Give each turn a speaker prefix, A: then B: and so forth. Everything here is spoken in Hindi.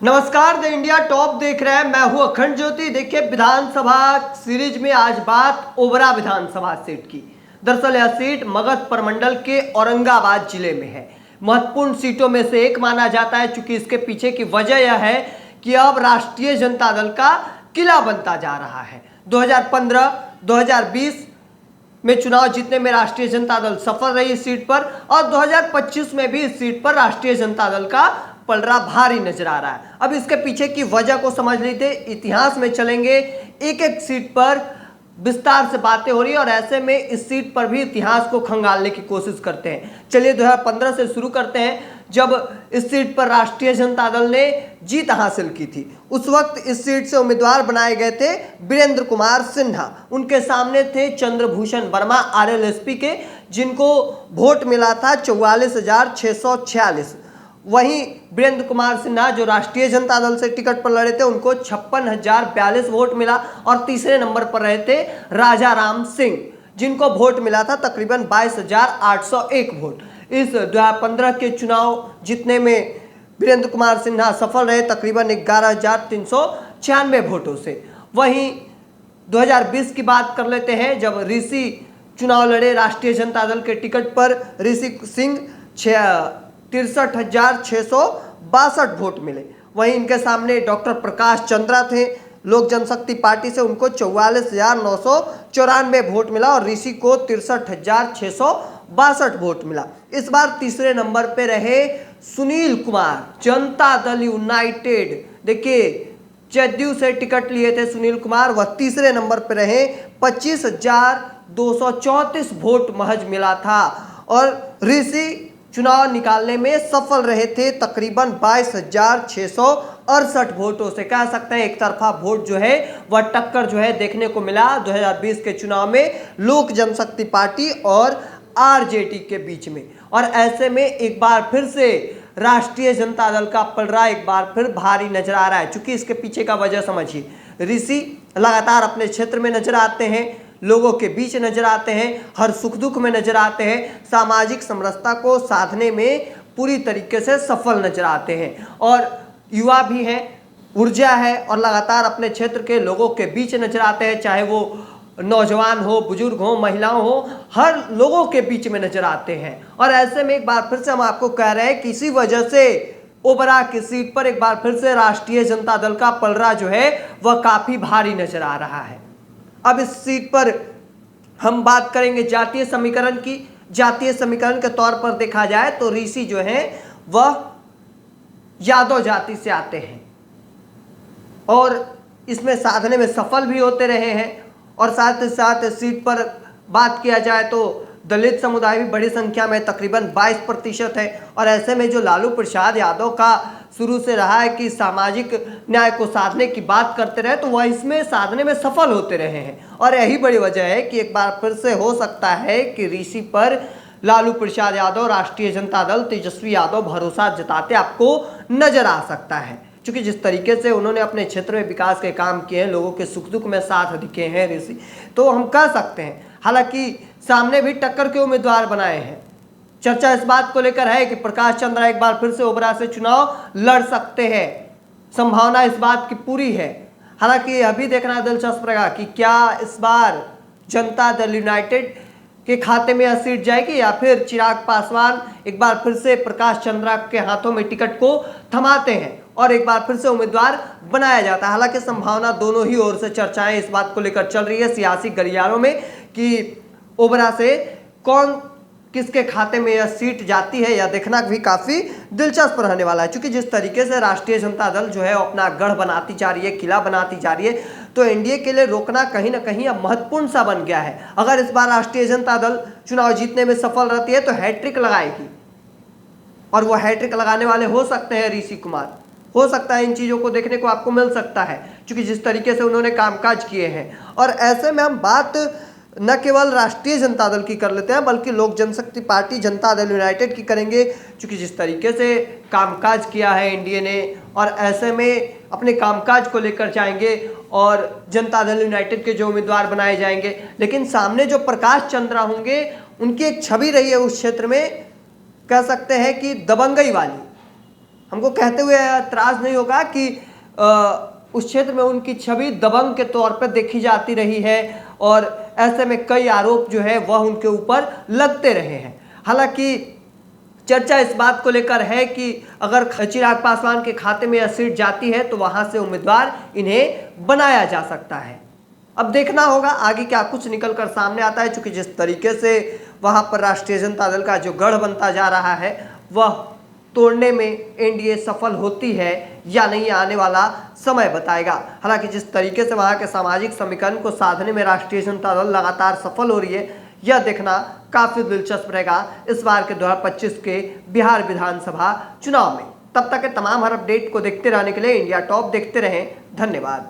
A: नमस्कार, द इंडिया टॉप देख रहे हैं। मैं हूं अखंड ज्योति। देखिए, विधानसभा सीरीज में आज बात ओबरा विधानसभा सीट की। दरअसल यह सीट मगध प्रमंडल के औरंगाबाद जिले में है। महत्वपूर्ण सीटों में से एक माना जाता है, चूंकि इसके पीछे की वजह यह है कि अब राष्ट्रीय जनता दल का किला बनता जा रहा है। 2015, 2020 में चुनाव जीतने में राष्ट्रीय जनता दल सफल रही इस सीट पर, और 2025 में भी इस सीट पर राष्ट्रीय जनता दल का पलड़ा भारी नजर आ रहा है। अब इसके पीछे की वजह को समझ लेते, इतिहास में चलेंगे, एक एक सीट पर विस्तार से बातें हो रही है और ऐसे में इस सीट पर भी इतिहास को खंगालने की कोशिश करते हैं। चलिए 2015 से शुरू करते हैं, जब इस सीट पर राष्ट्रीय जनता दल ने जीत हासिल की थी। उस वक्त इस सीट से उम्मीदवार बनाए गए थे वीरेंद्र कुमार सिन्हा। उनके सामने थे चंद्रभूषण वर्मा आरएलएसपी के, जिनको वोट मिला था 44,646। वहीं वीरेंद्र कुमार सिन्हा जो राष्ट्रीय जनता दल से टिकट पर लड़े थे, उनको 56,042 वोट मिला। और तीसरे नंबर पर रहे थे राजा राम सिंह, जिनको वोट मिला था तकरीबन 22,801 वोट। इस 2015 के चुनाव जीतने में वीरेंद्र कुमार सिन्हा सफल रहे तकरीबन 11,396 वोटों से। वहीं 2020 की बात कर लेते हैं, जब ऋषि चुनाव लड़े राष्ट्रीय जनता दल के टिकट पर। ऋषि सिंह 63,662 वोट मिले। वहीं इनके सामने डॉक्टर प्रकाश चंद्रा थे लोक जनशक्ति पार्टी से, उनको 44,994 वोट मिला और ऋषि को 63,662 वोट मिला। इस बार तीसरे नंबर पे रहे सुनील कुमार, जनता दल यूनाइटेड। देखिए, जदयू से टिकट लिए थे सुनील कुमार, वह तीसरे नंबर पे रहे। 25,234 वोट महज मिला था। और ऋषि चुनाव निकालने में सफल रहे थे तकरीबन 22,668 वोटों से। कह सकते हैं एक तरफा वोट जो है वह टक्कर जो है देखने को मिला 2020 के चुनाव में लोक जनशक्ति पार्टी और आरजेडी के बीच में। और ऐसे में एक बार फिर से राष्ट्रीय जनता दल का पलड़ा एक बार फिर भारी नजर आ रहा है। चूंकि इसके पीछे का वजह समझिए, ऋषि लगातार अपने क्षेत्र में नजर आते हैं, लोगों के बीच नजर आते हैं, हर सुख दुख में नजर आते हैं, सामाजिक समरसता को साधने में पूरी तरीके से सफल नजर आते हैं। और युवा भी हैं, ऊर्जा है और लगातार अपने क्षेत्र के लोगों के बीच नजर आते हैं, चाहे वो नौजवान हो, बुजुर्ग हो, महिलाओं हो, हर लोगों के बीच में नजर आते हैं। और ऐसे में एक बार फिर से हम आपको कह रहे हैं कि इसी वजह से ओबरा की सीट पर एक बार फिर से राष्ट्रीय जनता दल का पलड़ा जो है वह काफी भारी नजर आ रहा है। अब इस सीट पर हम बात करेंगे जातीय समीकरण की। जातीय समीकरण के तौर पर देखा जाए तो ऋषि जो है वह यादव जाति से आते हैं और इसमें साधने में सफल भी होते रहे हैं। और साथ ही साथ इस सीट पर बात किया जाए तो दलित समुदाय भी बड़ी संख्या में तकरीबन 22% है। और ऐसे में जो लालू प्रसाद यादव का शुरू से रहा है कि सामाजिक न्याय को साधने की बात करते रहे, तो वह इसमें साधने में सफल होते रहे हैं। और यही बड़ी वजह है कि एक बार फिर से हो सकता है कि ऋषि पर लालू प्रसाद यादव, राष्ट्रीय जनता दल, तेजस्वी यादव भरोसा जताते आपको नजर आ सकता है। क्योंकि जिस तरीके से उन्होंने अपने क्षेत्र में विकास के काम किए हैं, लोगों के सुख दुख में साथ दिखे हैं ऋषि, तो हम कह सकते हैं। हालांकि सामने भी टक्कर के उम्मीदवार बनाए हैं। चर्चा इस बात को लेकर है कि प्रकाश चंद्रा एक बार फिर से ओबरा से चुनाव लड़ सकते हैं, संभावना इस बात की पूरी है। हालांकि यह भी देखना दिलचस्प रहेगा कि क्या इस बार जनता दल यूनाइटेड के खाते में यह सीट जाएगी या फिर चिराग पासवान एक बार फिर से प्रकाश चंद्रा के हाथों में टिकट को थमाते हैं और एक बार फिर से उम्मीदवार बनाया जाता है। हालांकि संभावना दोनों ही ओर से चर्चाएं इस बात को लेकर चल रही है सियासी गलियारों में कि ओबरा से कौन किसके खाते में यह सीट जाती है, यह देखना भी काफ़ी दिलचस्प रहने वाला है। क्योंकि जिस तरीके से राष्ट्रीय जनता दल जो है अपना गढ़ बनाती जा रही है, किला बनाती जा रही है, तो एनडीए के लिए रोकना कहीं ना कहीं अब महत्वपूर्ण सा बन गया है। अगर इस बार राष्ट्रीय जनता दल चुनाव जीतने में सफल रहती है तो हैट्रिक लगाएगी, और वो हैट्रिक लगाने वाले हो सकते हैं ऋषि कुमार। हो सकता है इन चीज़ों को देखने को आपको मिल सकता है, क्योंकि जिस तरीके से उन्होंने कामकाज किए हैं। और ऐसे में हम बात न केवल राष्ट्रीय जनता दल की कर लेते हैं, बल्कि लोक जनशक्ति पार्टी जनता दल यूनाइटेड की करेंगे, क्योंकि जिस तरीके से कामकाज किया है एनडीए ने, और ऐसे में अपने कामकाज को लेकर जाएंगे और जनता दल यूनाइटेड के जो उम्मीदवार बनाए जाएंगे। लेकिन सामने जो प्रकाश चंद्रा होंगे, उनकी एक छवि रही है उस क्षेत्र में, कह सकते हैं कि दबंगई वाली। हमको कहते हुए एतराज़ नहीं होगा कि उस क्षेत्र में उनकी छवि दबंग के तौर पर देखी जाती रही है और ऐसे में कई आरोप जो है वह उनके ऊपर लगते रहे हैं। हालांकि चर्चा इस बात को लेकर है कि अगर चिराग पासवान के खाते में यह सीट जाती है तो वहां से उम्मीदवार इन्हें बनाया जा सकता है। अब देखना होगा आगे क्या कुछ निकल कर सामने आता है, क्योंकि जिस तरीके से वहां पर राष्ट्रीय जनता दल का जो गढ़ बनता जा रहा है वह तोड़ने में एनडीए सफल होती है या नहीं, आने वाला समय बताएगा। हालांकि जिस तरीके से वहां के सामाजिक समीकरण को साधने में राष्ट्रीय जनता दल लगातार सफल हो रही है, यह देखना काफी दिलचस्प रहेगा इस बार के 2025 के बिहार विधानसभा चुनाव में। तब तक के तमाम हर अपडेट को देखते रहने के लिए इंडिया टॉप देखते रहें। धन्यवाद।